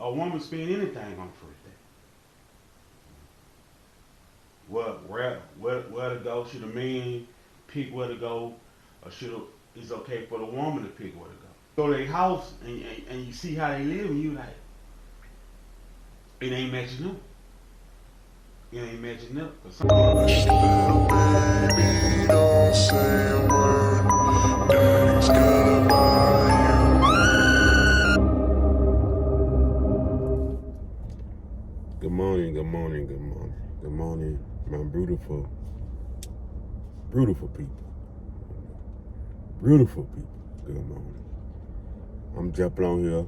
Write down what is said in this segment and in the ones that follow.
a woman spend anything on the first day. Where to go? Should a man pick where to go, or it's okay for the woman to pick where to go? Go to their house and you see how they live, and you like, it ain't matching up. It ain't matching up. Hush, little baby, don't say a word. Daddy's gonna bother you. Good morning, good morning, good morning. Good morning, my beautiful, beautiful people. Beautiful people. Good morning. I'm jumping on here,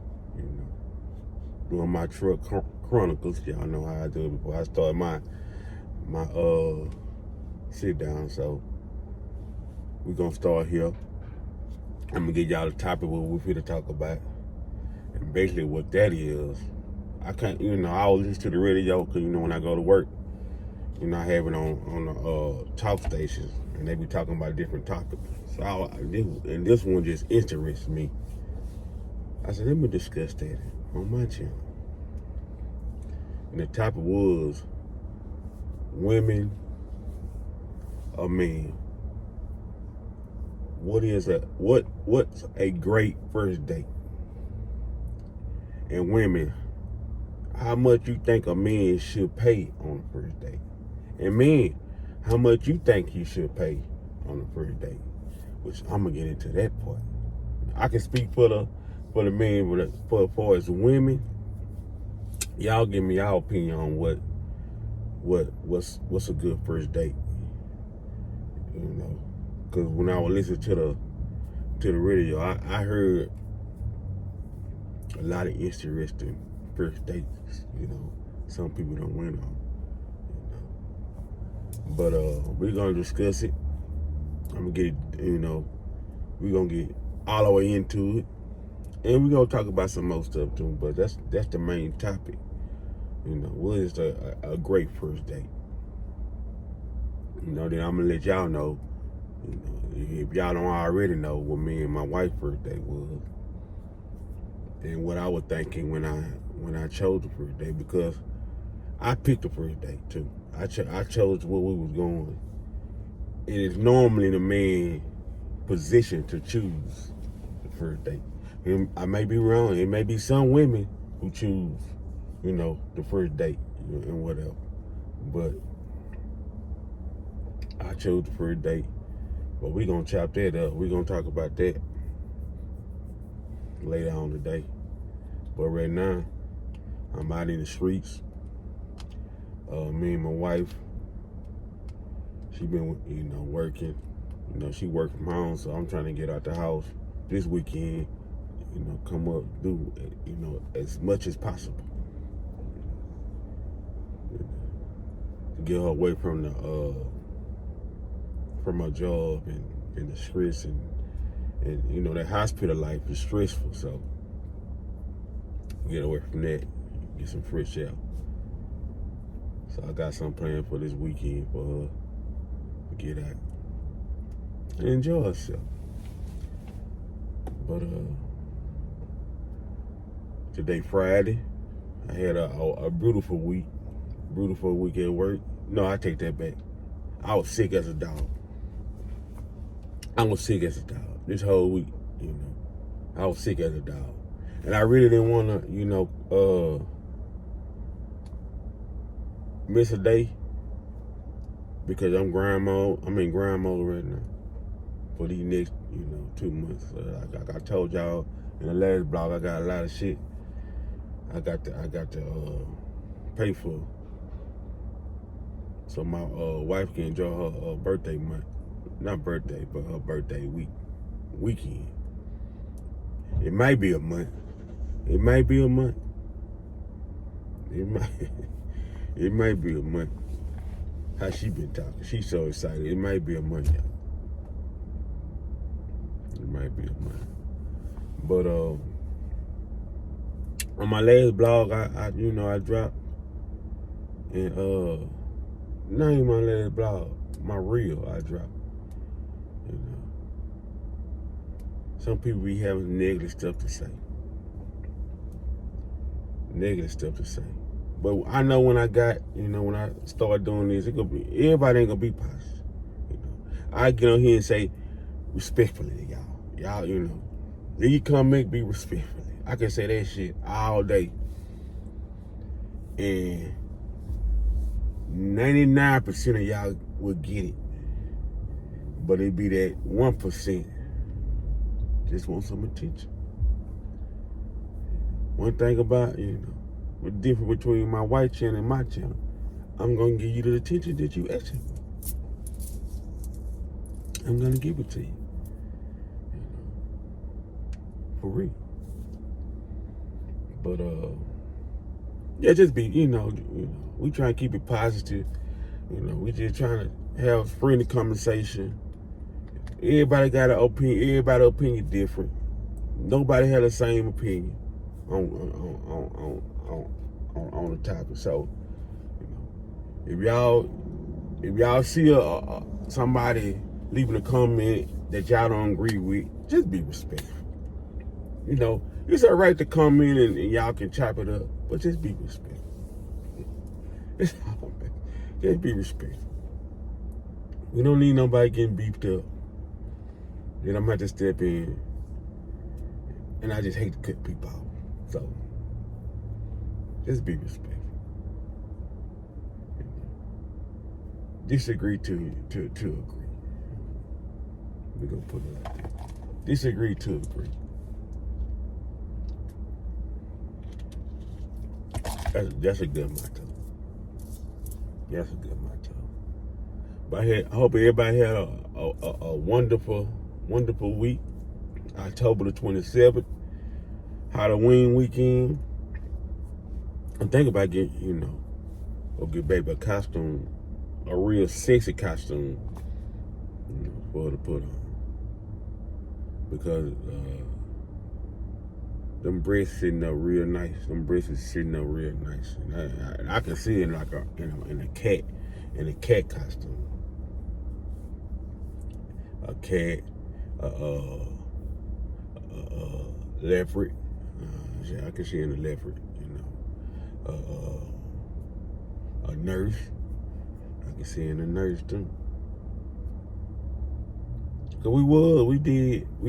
doing my truck chronicles. Y'all know how I do it before I start my sit down. So we're gonna start here. I'm gonna give y'all the topic what we're here to talk about. And basically what that is, I can't, I always listen to the radio because, when I go to work, I have it on the talk stations, and they be talking about different topics. So this one just interests me. I said, let me discuss that on my channel. And the topic was women or men. What's a great first date? And women, how much you think a man should pay on the first date? And men, how much you think you should pay on the first date? Which I'm gonna get into that part. I can speak for the men, but for as women, y'all give me y'all opinion on what's a good first date. Because when I was listening to the radio, I heard a lot of interesting first dates. Some people don't win on. But we're gonna discuss it. I'm gonna get it. We're gonna get all the way into it, and we're gonna talk about some more stuff too. But that's the main topic. What is a great first date? Then I'm gonna let y'all know. If y'all don't already know what me and my wife's first date was, and what I was thinking when I chose the first date, because I picked the first date too. I chose where we was going. It is normally the man position to choose the first date. And I may be wrong. It may be some women who choose, the first date and whatever. But I chose the first date. But we're going to chop that up. We're going to talk about that later on today. But right now, I'm out in the streets. Me and my wife, she been, working. She work from home, so I'm trying to get out the house this weekend. Come up, do, as much as possible. To get her away from her job and the stress and that hospital life is stressful. So get away from that, get some fresh air. So I got something planned for this weekend for her to get out and enjoy herself. But today Friday, I had a beautiful week at work. No, I take that back. I was sick as a dog. This whole week, I was sick as a dog. And I really didn't want to, miss a day, because I'm in grind mode right now for these next, 2 months. Like I told y'all in the last blog, I got a lot of shit I got to pay for, so my wife can enjoy her birthday month. Not birthday, but her birthday weekend. It might be a month. It might be a month. How she been talking? She's so excited. It might be a month, y'all. It might be a month. But on my last blog, I dropped, and not even my last blog, my reel I dropped. Some people be having negative stuff to say. negative stuff to say. But I know when I start doing this, everybody ain't gonna be positive. You know, I get on here and say respectfully to y'all, leave your comment, be respectfully. I can say that shit all day, and 99% of y'all will get it, but it be that 1% just want some attention. One thing about, the difference between my white channel and my channel, I'm going to give you the attention that you asking for. I'm going to give it to you. For real. But, yeah, just be, we try to keep it positive. We just trying to have a friendly conversation. Everybody got an opinion. Everybody's opinion different. Nobody had the same opinion on the topic. So, if y'all see somebody leaving a comment that y'all don't agree with, just be respectful. It's all right to come in and y'all can chop it up, but just be respectful. Just be respectful. We don't need nobody getting beefed up. Then I'm gonna have to step in, and I just hate to cut people off. So, just be respectful. Disagree to agree. We're gonna put it like that. Disagree to agree. That's a good motto. That's a good motto. But I hope everybody had a wonderful week. October the 27th, Halloween weekend. I'm thinking about getting, or get baby a costume, a real sexy costume, for her to put on. Because them breasts sitting up real nice. Them breasts is sitting up real nice. And I can see it like in a cat costume. A cat, leopard. I can see in a leopard, a nurse. I can see in a nurse too. Cause we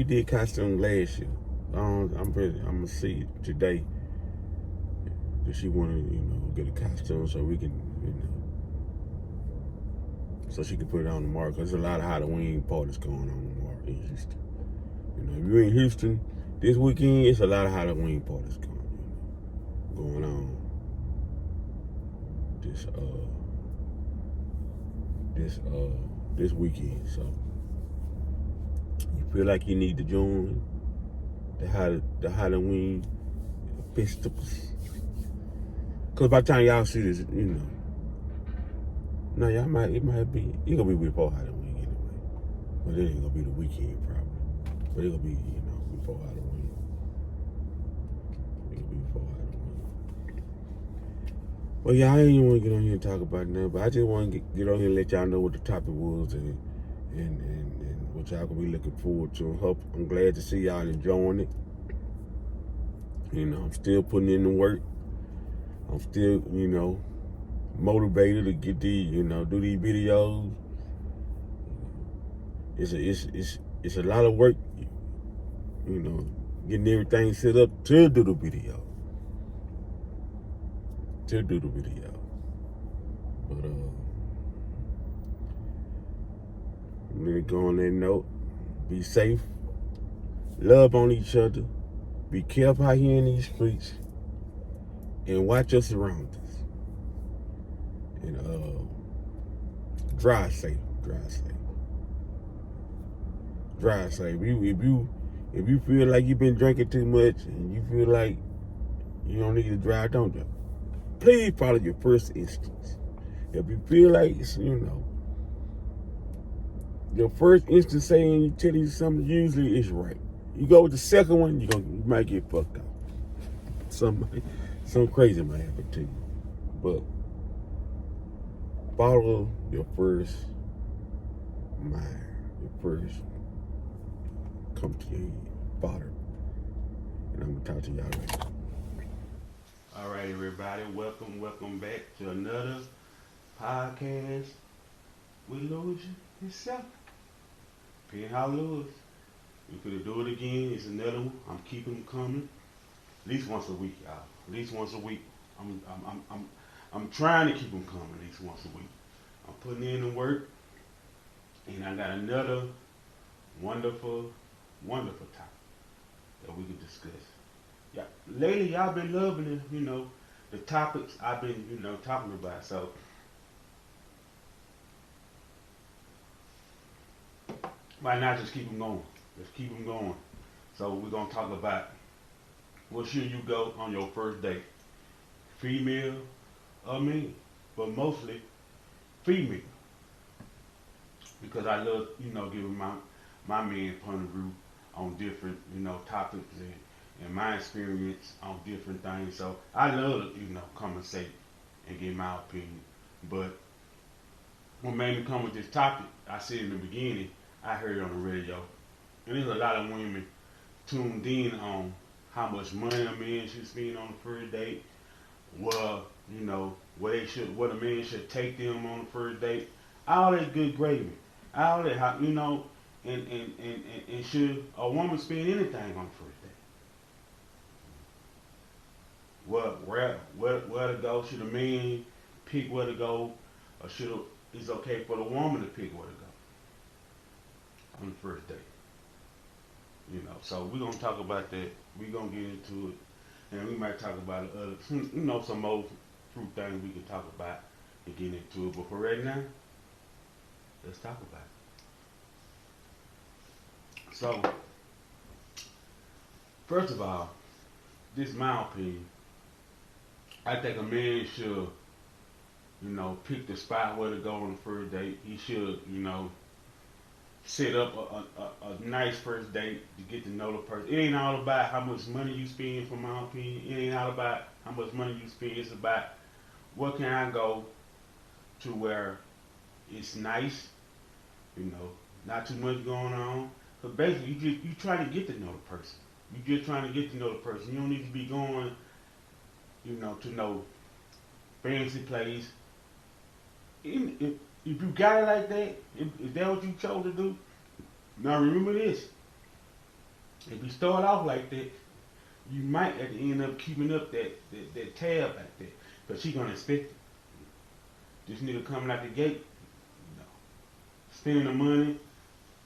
did costume last year. I'm gonna see today that she wanna, get a costume so we can, so she can put it on tomorrow. Cause there's a lot of Halloween parties going on tomorrow in Houston. If you're in Houston this weekend, it's a lot of Halloween parties going on. This weekend. So you feel like you need to join the Halloween festivals? Cause by the time y'all see this, now it might be, it gonna be before Halloween anyway. But it ain't gonna be the weekend probably. But it gonna be, before Halloween. It'll be before Halloween. Well, yeah, I ain't even want to get on here and talk about that, but I just want to get on here and let y'all know what the topic was and what y'all gonna be looking forward to. I'm glad to see y'all enjoying it. I'm still putting in the work. I'm still, motivated to get these, do these videos. It's a lot of work, getting everything set up to do the video. But I'm gonna go on that note. Be safe. Love on each other. Be careful out here in these streets. And watch your surroundings. And drive safe. If you feel like you've been drinking too much and you feel like you don't need to drive, don't drive. Please follow your first instance. If you feel like your first instance saying you telling you something, usually it's right. You go with the second one, you might get fucked up. Something crazy might happen to you. But follow your first mind, your first come to your father. And I'm gonna talk to y'all later. All right, everybody, welcome back to another podcast with Louis himself. Penthouse Louis. We could do it again. It's another one. I'm keeping them coming. At least once a week, y'all. At least once a week. I'm trying to keep them coming at least once a week. I'm putting in the work, and I got another wonderful, wonderful topic that we can discuss. Yeah, lately y'all been loving it, the topics I've been, talking about. So why not just keep them going? Just keep them going. So we're gonna talk about where should you go on your first date, female or male, but mostly female, because I love, giving my man point of view on different, topics and my experience on different things. So I love to, come and say and give my opinion. But what made me come with this topic, I said in the beginning, I heard it on the radio, and there's a lot of women tuned in on how much money a man should spend on the first date. Well, what a man should take them on the first date. All that good gravy. All that, and should a woman spend anything on the first date? Where to go? Should a man pick where to go, or it's okay for the woman to pick where to go on the first date? So we're gonna talk about that. We're gonna get into it, and we might talk about other, some more fruit things we can talk about and get into it. But for right now, let's talk about it. So, first of all, this is my opinion. I think a man should, pick the spot where to go on the first date. He should, set up a nice first date to get to know the person. It ain't all about how much money you spend, from my opinion. It ain't all about how much money you spend. It's about where can I go to where it's nice, not too much going on. But basically, you try to get to know the person. You just trying to get to know the person. You don't need to be going, to no fancy place. If you got it like that, if that what you chose to do, now remember this. If you start off like that, you might at the end up keeping up that tab like that. Because she gonna expect it. This nigga coming out the gate, spending the money,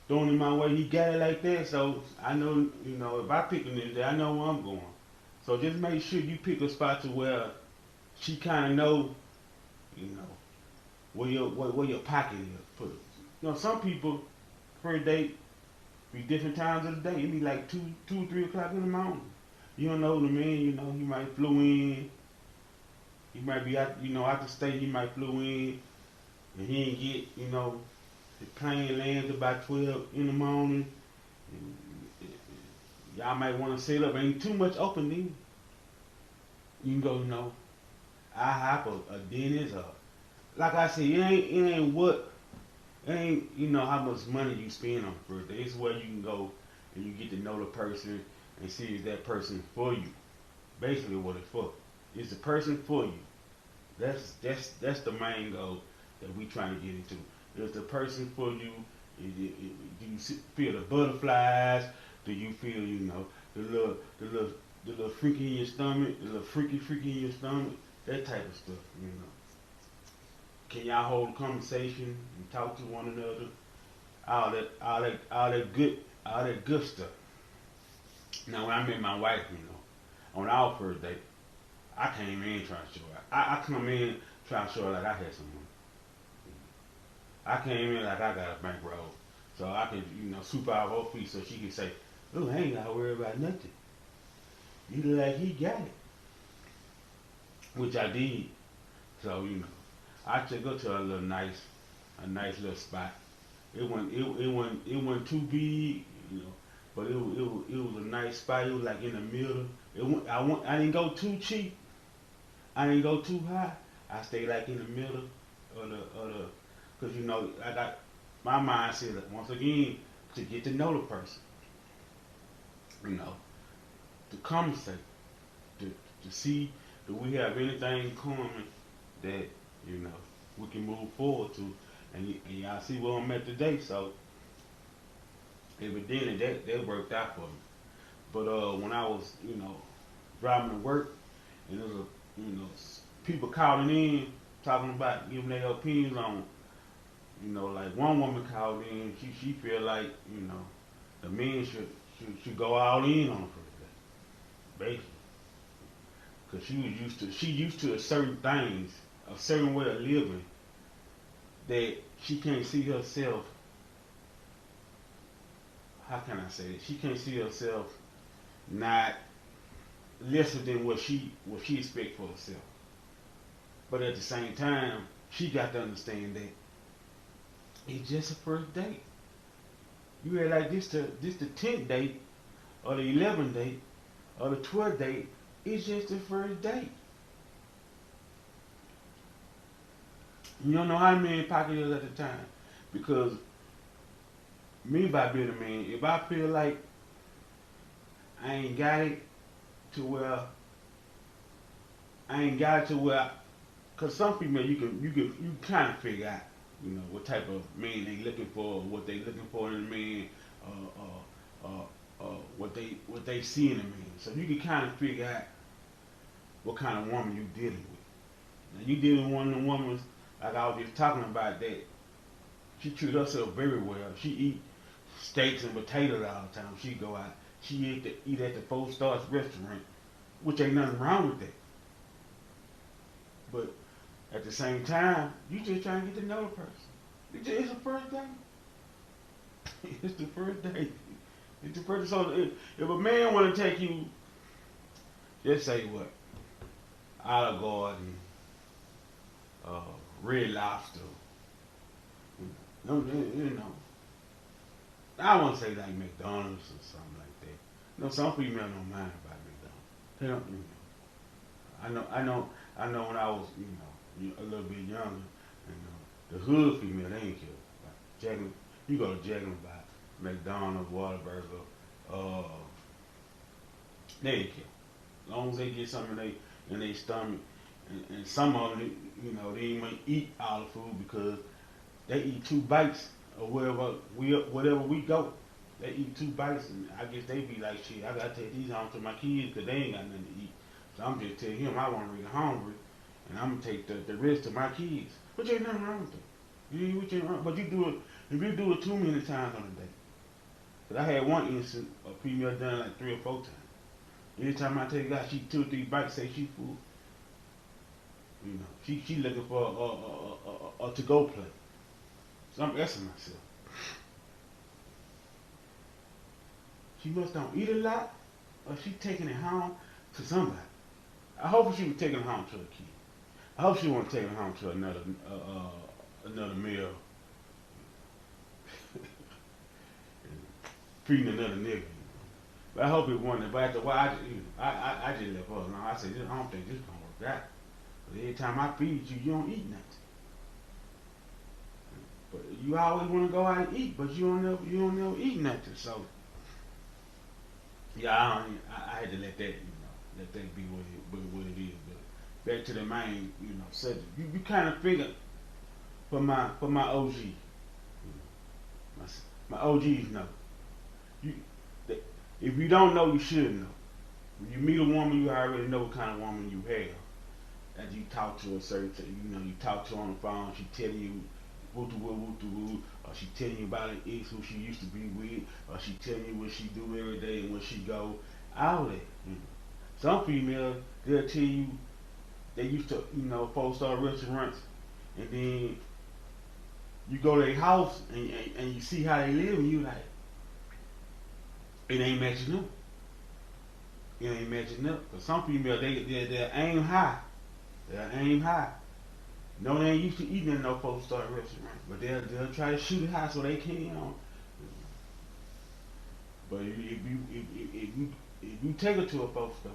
throwing it my way, he got it like that, so I know, if I pick a nigga, I know where I'm going. So just make sure you pick a spot to where she kinda know, where your pocket is. Put it. Some people first date be different times of the day. It be like 2, 3 o'clock in the morning. You don't know the man. He might flew in. He might be out the state. He might flew in, and he ain't get the plane lands about 12 in the morning. Y'all might want to set up. Ain't too much open then. You can go, IHOP a Denny's or, like I said, it ain't how much money you spend on first date. It's where you can go and you get to know the person and see if that person for you. Basically what it's for. It's the person for you. That's the main goal that we trying to get into. Is the person for you? Do you feel the butterflies? Do you feel the little freaky in your stomach, the little freaky in your stomach? That type of stuff, Can y'all hold a conversation and talk to one another? All that good stuff. Now when I met my wife, on our first date, I came in trying to show her. I come in trying to show her like I had some money. I came in like I got a bankroll, so I could swoop out her feet so she could say, "Oh, I ain't gotta worry about nothing. You look like he got it," which I did. So I took her to a nice little spot. It wasn't too big, but it was a nice spot. It was like in the middle. I didn't go too cheap. I didn't go too high. I stayed like in the middle of the, because I got my mindset once again to get to know the person. To conversate, to see Do we have anything common that you know we can move forward to? And y'all see where I'm at today. So evidently that worked out for me. But when I was driving to work, and there was people calling in talking about giving their opinions on like one woman called in, she feel like the men should go all in on her for the day, basically, because she used to a certain things, a certain way of living that she can't see herself. How can I say it? She can't see herself not lesser than what she expect for herself. But at the same time, she got to understand that it's just a first date. You had like this the 10th date or the 11th date or the 12th date. It's just the first date. You don't know how many pocket is at the time. Because me by being a man, if I feel like I ain't got it to where cause some female you kind of figure out, what type of man they looking for, what they looking for in a man, what they see in a man. So you can kind of figure out what kind of woman you dealing with. Now you dealing with one of them women like I was just talking about that. She treat herself very well. She eat steaks and potatoes all the time. She go out. She eat at the 4 stars restaurant, which ain't nothing wrong with that. But at the same time, you just trying to get to know the person. It's the first day. It's the first day. It's the first. So if a man want to take you, just say what, Olive Garden, Red Lobster, I won't say like McDonald's or something like that. Some females don't mind about McDonald's. They don't. I know when I was, a little bit younger, the hood female, they ain't care about Jack. You go to Jack and buy McDonald's, Whataburger, they ain't care. As long as they get something in their stomach, and some of them, they even eat all the food because they eat 2 bites or wherever we go. They eat 2 bites, and I guess they be like, shit, I gotta take these home to my kids because they ain't got nothing to eat. So I'm just telling him I want to be hungry, and I'm gonna take the rest to my kids. Which ain't nothing wrong with that. Which ain't wrong. But you do it if you do it too many times on a day. Cause I had one instance, a female done like 3 or 4 times. Every time I take her out, she 2 or 3 bites, say she full. She looking for a to-go plate. So I'm asking myself, she must don't eat a lot, or she taking it home to somebody. I hope she was taking it home to a kid. I hope she wasn't taking it home to another meal, feeding another nigga. But I hope it wasn't. But after a while, I just left her alone. I said, I don't think this gonna work out. But every time I feed you, you don't eat nothing. But you always want to go out and eat, but you don't never eat nothing. So yeah, I had to let that be what it is. But back to the main, subject. You kind of figure for my OG, my OGs know. If you don't know, you should know. When you meet a woman, you already know what kind of woman you have. As you talk to a certain, you talk to her on the phone, she telling you woo to woo, or she telling you about an ex who she used to be with, or she telling you what she do every day and where she go, all that. Some females, they'll tell you they used to, 4-star restaurants, and then you go to their house and you see how they live, and you like, it ain't matching up. It ain't matching up. Cause some females, they aim high. They'll aim high. No, they ain't used to eating in no 4-star restaurant, but they'll try to shoot it high so they can. But if you take her to a 4-star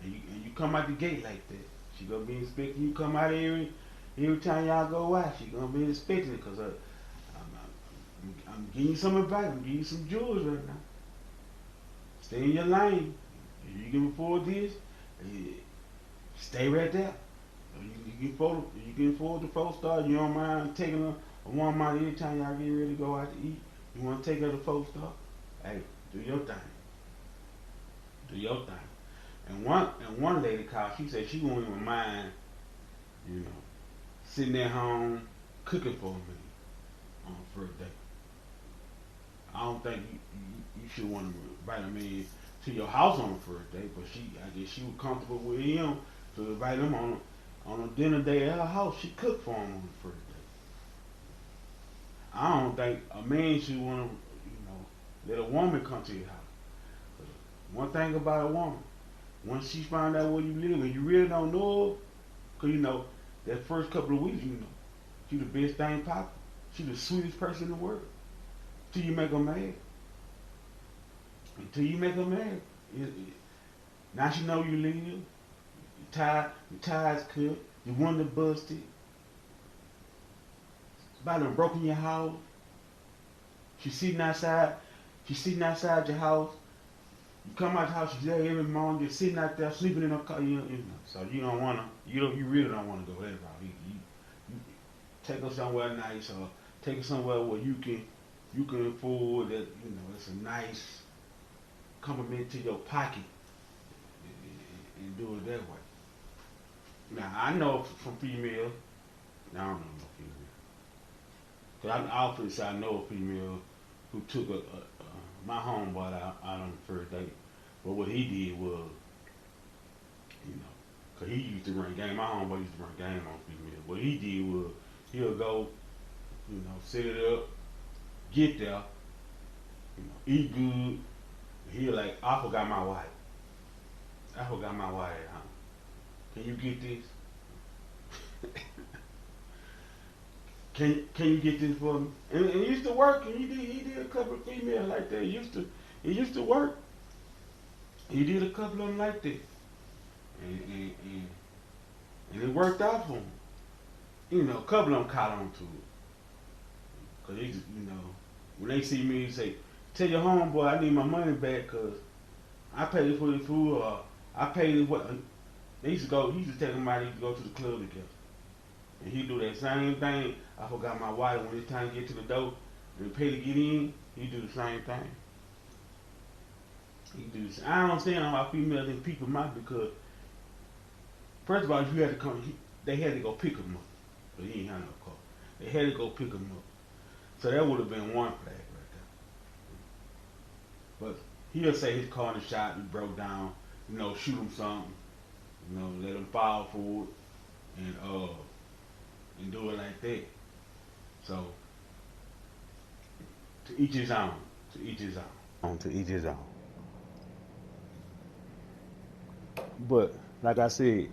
and you come out the gate like that, she gonna be expecting you come out every time y'all go out. She gonna be expecting it because I'm giving you some advice. I'm giving you some jewels right now. Stay in your lane. If you can afford this, stay right there. You can afford the 4 star. You don't mind taking a woman out anytime y'all get ready to go out to eat. You want to take her to 4 star? Hey, do your thing. Do your thing. And one lady called. She said she won't even mind, you know, sitting at home cooking for me on the first date. I don't think you should want to invite a man to your house on the first date, but I guess she was comfortable with him to invite him on a dinner date at her house. She cooked for him on the first date. I don't think a man should want to, let a woman come to your house. One thing about a woman, once she find out where you live and you really don't know her, cause that first couple of weeks, she the best thing popping. She the sweetest person in the world. Till you make her mad. Until you make her mad. Now she know you live. Your tires cut. Your window busted. Somebody done broke in your house. She's sitting outside. She's sitting outside your house. You come out the house, she's there every morning. You're sitting out there sleeping in her car. So you don't wanna. You really don't wanna go that route. You take her somewhere nice, or take her somewhere where you can afford that. It's a nice compliment to your pocket, and do it that way. Now I know from females. Now I don't know no female. Cause I often say I know a female who took my homeboy out on the first date. But what he did was, cause he used to run game. My homeboy used to run game on female. What he did was he'll go, set it up, get there, eat good. He'll like, I forgot my wife. I forgot my wife at home. Can you get this? Can you get this for me? And it used to work. And he did a couple of females like that. It used to work. He did a couple of them like that, and it worked out for him. A couple of them caught on to it. Cause they just, when they see me, they say, "Tell your homeboy I need my money back, cause I paid for the food, or I paid what." They used to go. He used to take him out. He used to go to the club together, and he do that same thing. I forgot my wife. When it's time to get to the door and pay to get in, he do the same thing. He do this. I don't understand how females and people might, because first of all, you had to come. They had to go pick him up, but he ain't had no car. They had to go pick him up, so that would have been one flag right there. But he'll say his car in the shop, he broke down. Shoot him something. Let him fall for it, and do it like that. So to each his own. To each his own. To each his own. But like I said,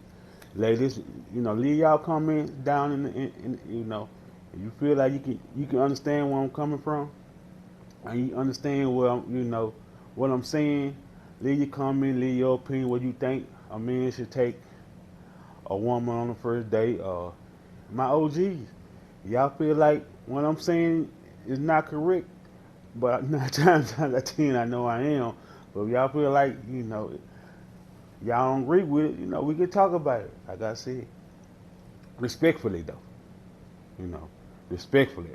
ladies, leave y'all comments down in if you feel like you can understand where I'm coming from, and you understand what I'm saying. Leave your comment, leave your opinion, what you think a man should take a woman on the first date. My OGs, y'all feel like what I'm saying is not correct, but 9 times out of 10 I know I am. But if y'all feel like y'all don't agree with it, we can talk about it. Like I said, respectfully though, respectfully.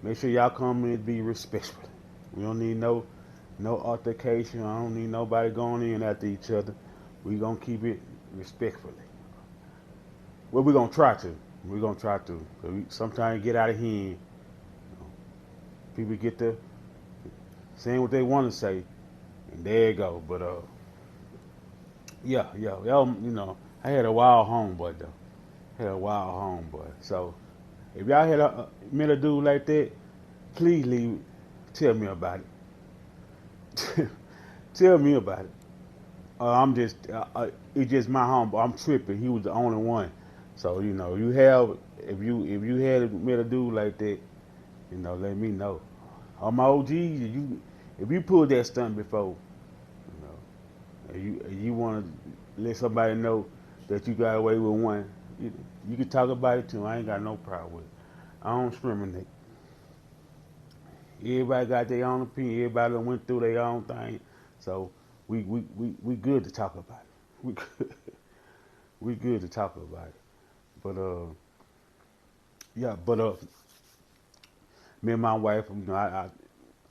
Make sure y'all come in and be respectful. We don't need no altercation. I don't need nobody going in after each other. We gonna keep it respectfully. Well, we gonna try to. We're gonna try to. Sometimes get out of hand. People get to saying what they want to say, and there you go. But yeah, I had a wild homeboy though. So if y'all had met a dude like that, please tell me about it. Tell me about it. It's just my homeboy. I'm tripping. He was the only one. So if you had met a dude like that, let me know. All my OGs, if you pulled that stunt before, and you want to let somebody know that you got away with one, you can talk about it too. I ain't got no problem with it. I don't discriminate. Everybody got their own opinion. Everybody done went through their own thing. So we good to talk about it. We good. we good to talk about it. But yeah, but me and my wife, I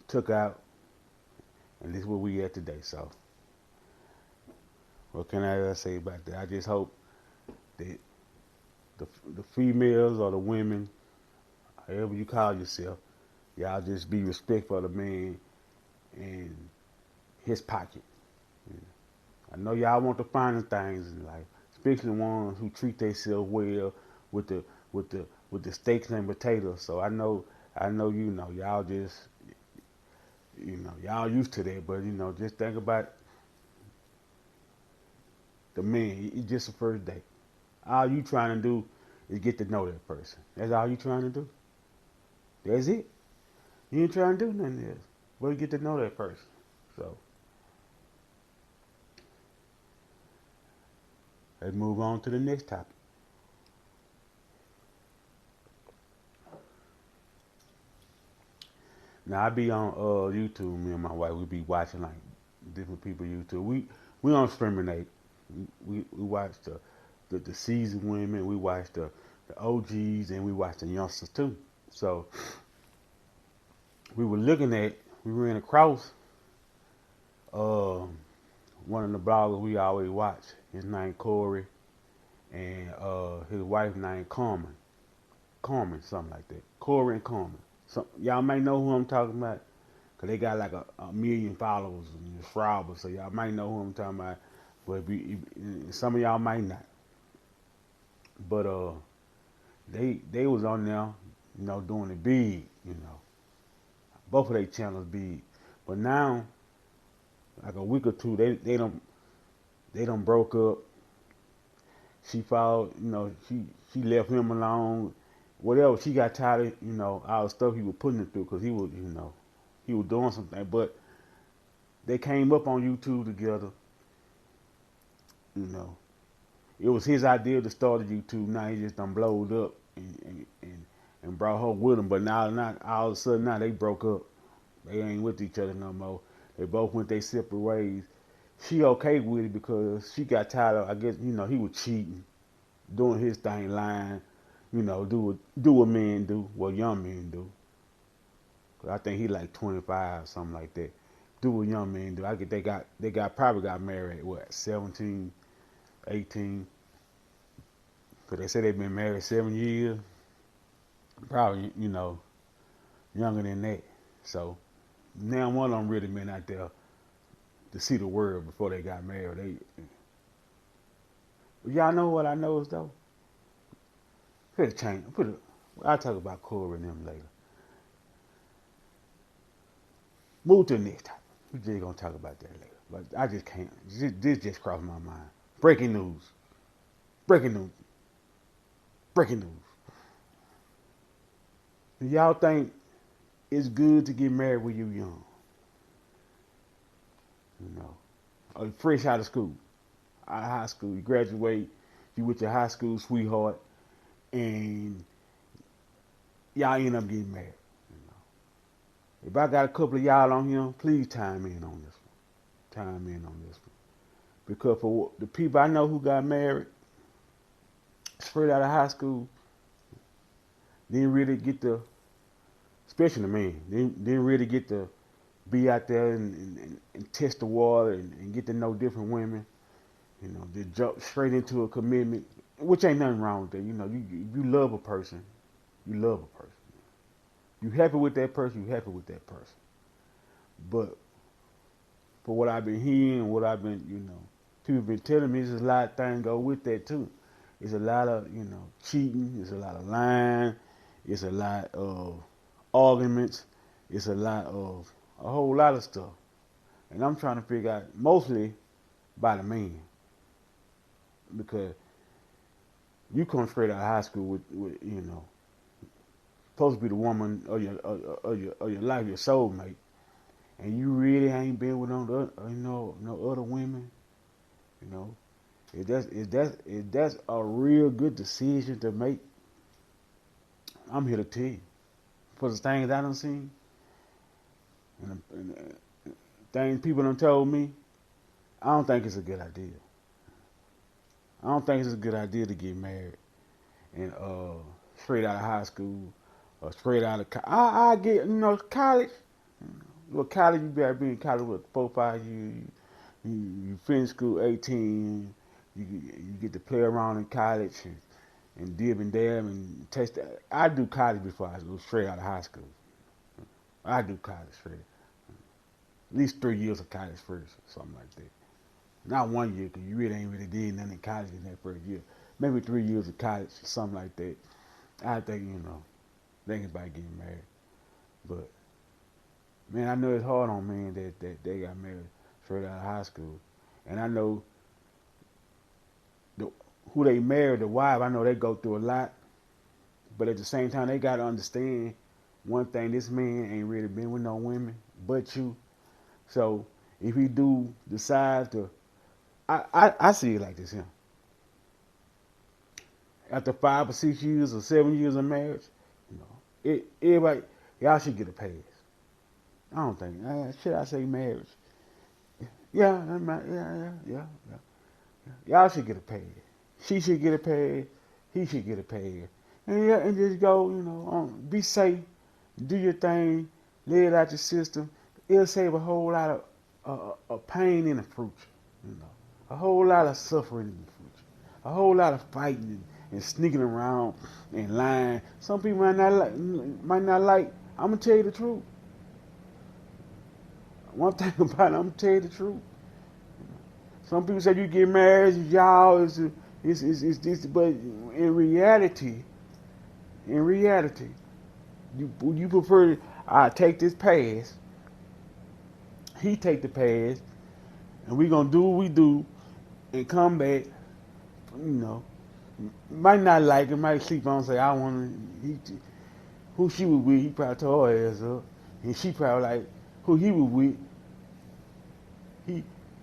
took out, and this is where we at today. So, what can I say about that? I just hope that the the females or the women, however you call yourself, y'all just be respectful of the man and his pocket. I know y'all want the finer things in life, especially the ones who treat themselves well with the with the steaks and potatoes. So I know y'all just y'all used to that, but just think about the man. It's just the first date. All you trying to do is get to know that person. That's all you trying to do. That's it. You ain't trying to do nothing else. But you get to know that person. So let's move on to the next topic. Now I be on YouTube. Me and my wife, we be watching like different people YouTube. We don't discriminate. We watch the seasoned women. We watch the OGs, and we watch the youngsters too. So we were looking at. We ran across uh, one of the bloggers we always watch. His name Corey, and his wife named Carmen. Carmen, something like that. Corey and Carmen. So y'all might know who I'm talking about, cause they got like a million followers and subscribers. So y'all might know who I'm talking about, but some of y'all might not. But they was on there, doing it big. Both of their channels big. But now, like a week or two, they done broke up. She followed, she left him alone. Whatever, she got tired of, all the stuff he was putting her through, because he was doing something. But they came up on YouTube together, you know. It was his idea to start a YouTube. Now he just done blowed up and brought her with him. But now, not all of a sudden, now they broke up. They ain't with each other no more. They both went their separate ways. She okay with it because she got tired of, I guess, he was cheating, doing his thing, lying, do what men do, what young men do. Cause I think he like 25, something like that. Do what young men do. I get probably got married at what, 17, 18. Cause they say they've been married 7 years. Probably, younger than that. So now one of them really been out there to see the world before they got married. Y'all know what I noticed though? I'll talk about Corey and them later. Move to the next topic. We just gonna talk about that later. But I just can't. This just crossed my mind. Breaking news. Breaking news. Breaking news. Do y'all think it's good to get married when you're young? Fresh out of school. Out of high school. You graduate. You with your high school sweetheart. And y'all end up getting married. If I got a couple of y'all on here, please chime in on this one. Chime in on this one. Because for the people I know who got married straight out of high school, didn't really get to, especially the men, didn't really get to be out there and test the water and get to know different women. They jump straight into a commitment, which ain't nothing wrong with that. You love a person, you love a person. You happy with that person, you happy with that person. But for what I've been hearing, what I've been, people been telling me, there's a lot of things go with that too. It's a lot of, cheating, it's a lot of lying, it's a lot of arguments, it's a lot of a whole lot of stuff. And I'm trying to figure out mostly by the man. Because you come straight out of high school with supposed to be the woman of your life, your soulmate, and you really ain't been with no other women, if that's a real good decision to make, I'm here to tell you, for the things I done seen, and things people done told me, I don't think it's a good idea. don't think it's a good idea to get married and straight out of high school or straight out of I get college. Well, college you better be in college with 4 5 years. You finish school 18. You get to play around in college and dib and dab and test. I do college before I go straight out of high school. I do college straight. At least 3 years of college first, or something like that. Not 1 year, because you really ain't really did nothing in college in that first year. Maybe 3 years of college, something like that. I think, thinking about getting married. But, man, I know it's hard on men that they got married straight out of high school. And I know who they married, the wife, I know they go through a lot. But at the same time, they got to understand one thing, this man ain't really been with no women but you. So if he do decide to, I see it like this here. After 5 or 6 years or 7 years of marriage, everybody, y'all should get a pass. I don't think, should I say marriage? Yeah, yeah. Y'all should get a pass. She should get a pass. He should get a pass. And just go, be safe, do your thing, lay it out your system. It'll save a whole lot of pain in the future, a whole lot of suffering in the future, a whole lot of fighting and sneaking around and lying. Some people might not like. I'm gonna tell you the truth. One thing about it, I'm gonna tell you the truth. Some people say you get married, y'all is this, but in reality, you prefer I take this pass, he take the pass, and we gonna do what we do, and come back. Might not like it, might sleep on, say I want to. Who she was with, he probably tore her ass up, and she probably like who he was with.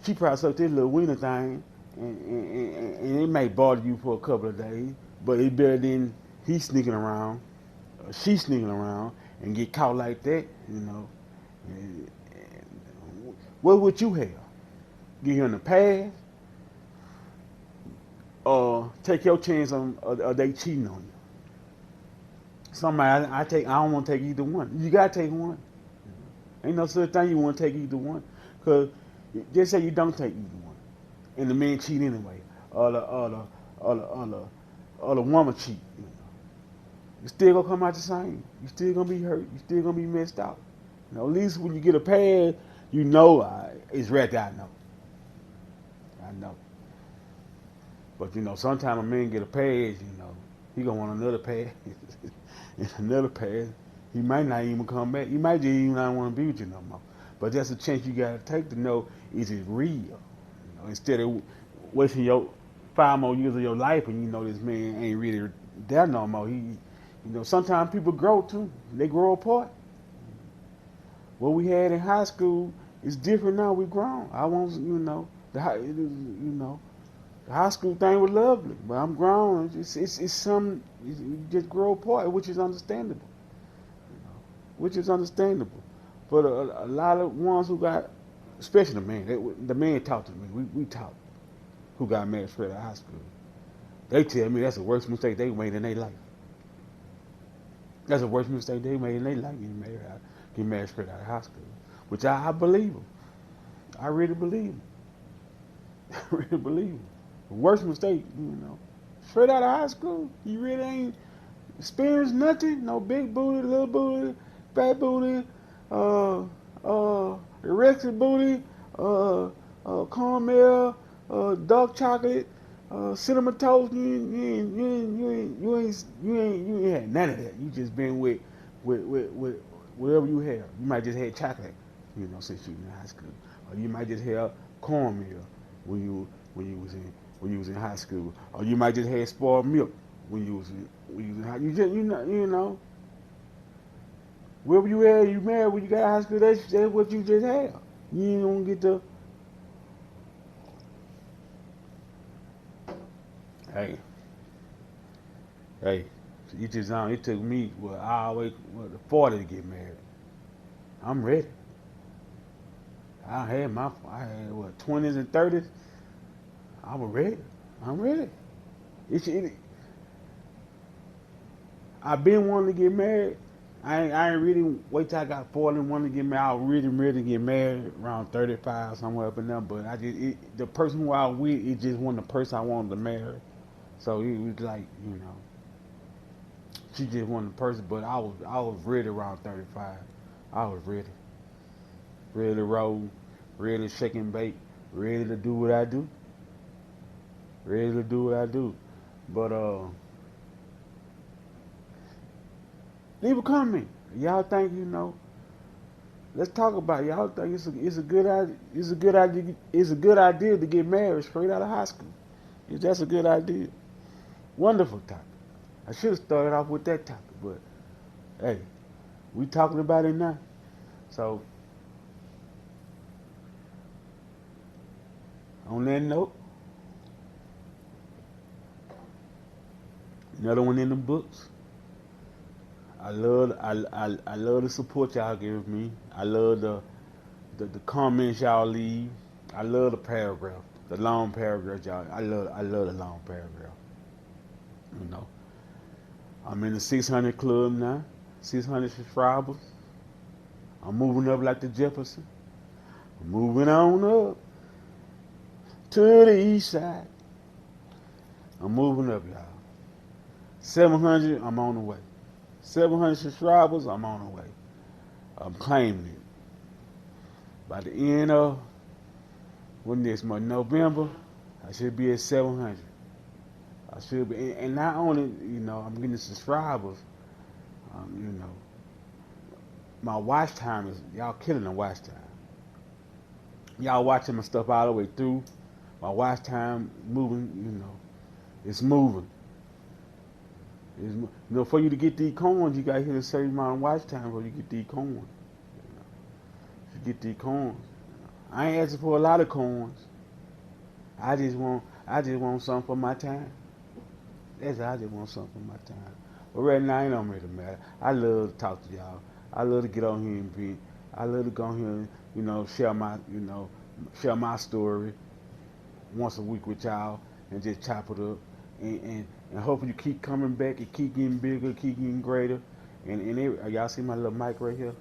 She probably sucked this little wiener thing, and it may bother you for a couple of days, but it's better than he sneaking around, or she sneaking around, and get caught like that, And what would you have? Get him the pass, or take your chance on they cheating on you? Somebody I don't want to take either one. You gotta take one. Ain't no such thing you want to take either one, cause just say you don't take either one, and the man cheat anyway, or the woman cheat. You still gonna come out the same. You still gonna be hurt. You still gonna be messed out. At least when you get a pass, it's right there. I know. But sometimes a man get a pass. He gonna want another pass, and another pass. He might not even come back. He might just even not want to be with you no more. But that's a chance you gotta take to know, is it real? Instead of wasting your 5 more years of your life and this man ain't really there no more. Sometimes people grow too. They grow apart. What we had in high school is different now. We grown. I want the high school thing was lovely, but I'm grown. It's some you just grow apart, which is understandable. Which is understandable. But a lot of ones who got, especially the man talked to me. We talked. Who got married straight out of high school? They tell me that's the worst mistake they made in their life. That's the worst mistake they made in their life, getting married straight out of high school. Which I believe them. I really believe them. I really believe them. The worst mistake, straight out of high school, you really ain't experienced nothing. No big booty, little booty, fat booty, erected booty, caramel, dark chocolate, cinnamon toast. You ain't had none of that. You just been with whatever you have. You might just had chocolate, since you was in high school, or you might just have cornmeal when you was in high school, or you might just have spoiled milk when you was in high. You just wherever you had, you married when you got out of high school. That's what you just had. You ain't gonna get the. Hey, you just it took me all the way to 40 to get married. I'm ready. I had 20s and 30s. I was ready. I'm ready. It, I've been wanting to get married. I ain't really wait till I got 40 and wanted to get married. I was really ready to get married around 35, somewhere up in there. But the person who I was with, it just wasn't the person I wanted to marry. So it was like, she just wasn't the person. But I was ready around 35. I was ready to roll, ready to shake and bake, ready to do what I do, ready to do what I do. But leave a comment. Y'all think Let's talk about it. Y'all think it's a good idea. It's a good idea to get married straight out of high school. That's a good idea. Wonderful topic. I should have started off with that topic, but hey, we talking about it now. So on that note, another one in the books. I love the support y'all give me. I love the comments y'all leave. I love the paragraph, the long paragraph, y'all. I love the long paragraph. You know, I'm in the 600 club now, 600 subscribers. I'm moving up like the Jefferson. I'm moving on up to the east side. I'm moving up, y'all. 700, I'm on the way. 700 subscribers, I'm on the way. I'm claiming it. By the end of this month, November, I should be at 700. I should be, and not only I'm getting subscribers. You know, my watch time is y'all killing the watch time. Y'all watching my stuff all the way through. My watch time moving. It's moving. For you to get these coins, you gotta hit a certain amount of watch time before you get these coins. You get these coins. I ain't asking for a lot of coins. I just want something for my time. I just want something for my time. But right now, it don't really matter. I love to talk to y'all. I love to get on here and be. I love to go on here and share my story once a week with y'all and just chop it up. And hopefully you keep coming back and keep getting bigger, keep getting greater. Y'all see my little mic right here?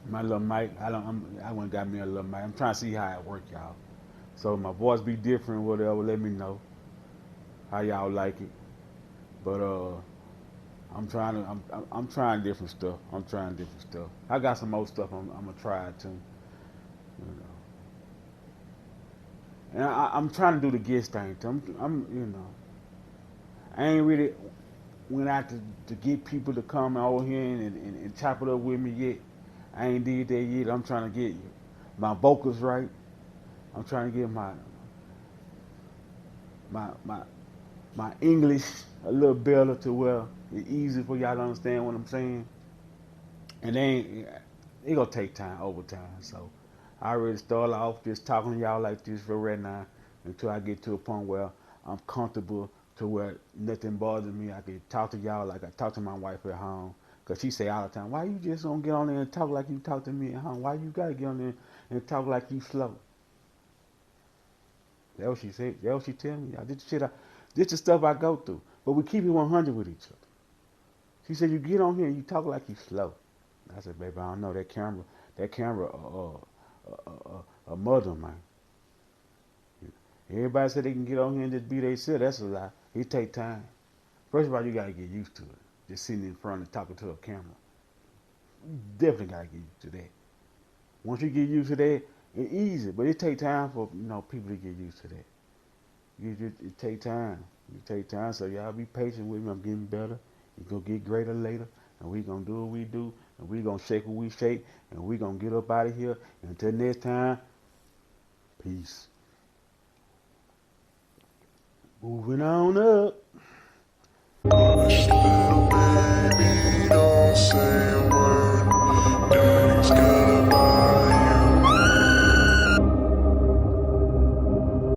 My little mic. I went got me a little mic. I'm trying to see how it work, y'all. So my voice be different, whatever. Let me know how y'all like it. But I'm trying different stuff. I got some more stuff I'm gonna try too. You know. And I'm trying to do the guest thing too. I ain't really went out to get people to come over here and chop it up with me yet. I ain't did that yet. I'm trying to get my vocals right. I'm trying to get my English a little better to where it's easy for y'all to understand what I'm saying. And then it gonna take time, over time. So I already started off just talking to y'all like this for right now until I get to a point where I'm comfortable to where nothing bothers me. I can talk to y'all like I talk to my wife at home. Cause she say all the time, why you just don't get on there and talk like you talk to me at home? Why you gotta get on there and talk like you slow? That's what she said. That's what she tell me. This the stuff I go through. But we keep it 100 with each other. She said, you get on here and you talk like you slow. I said, baby, I don't know. That camera, a mother, man. Everybody said they can get on here and just be themselves. That's a lie. It take time. First of all, you gotta get used to it. Just sitting in front and talking to a camera. You definitely gotta get used to that. Once you get used to that, it's easy. But it take time for people to get used to that. It take time. It take time. So y'all be patient with me. I'm getting better. It's gonna get greater later. And we gonna do what we do. And we gonna shake what we shake. And we gonna get up out of here. And until next time, peace. Moving on up.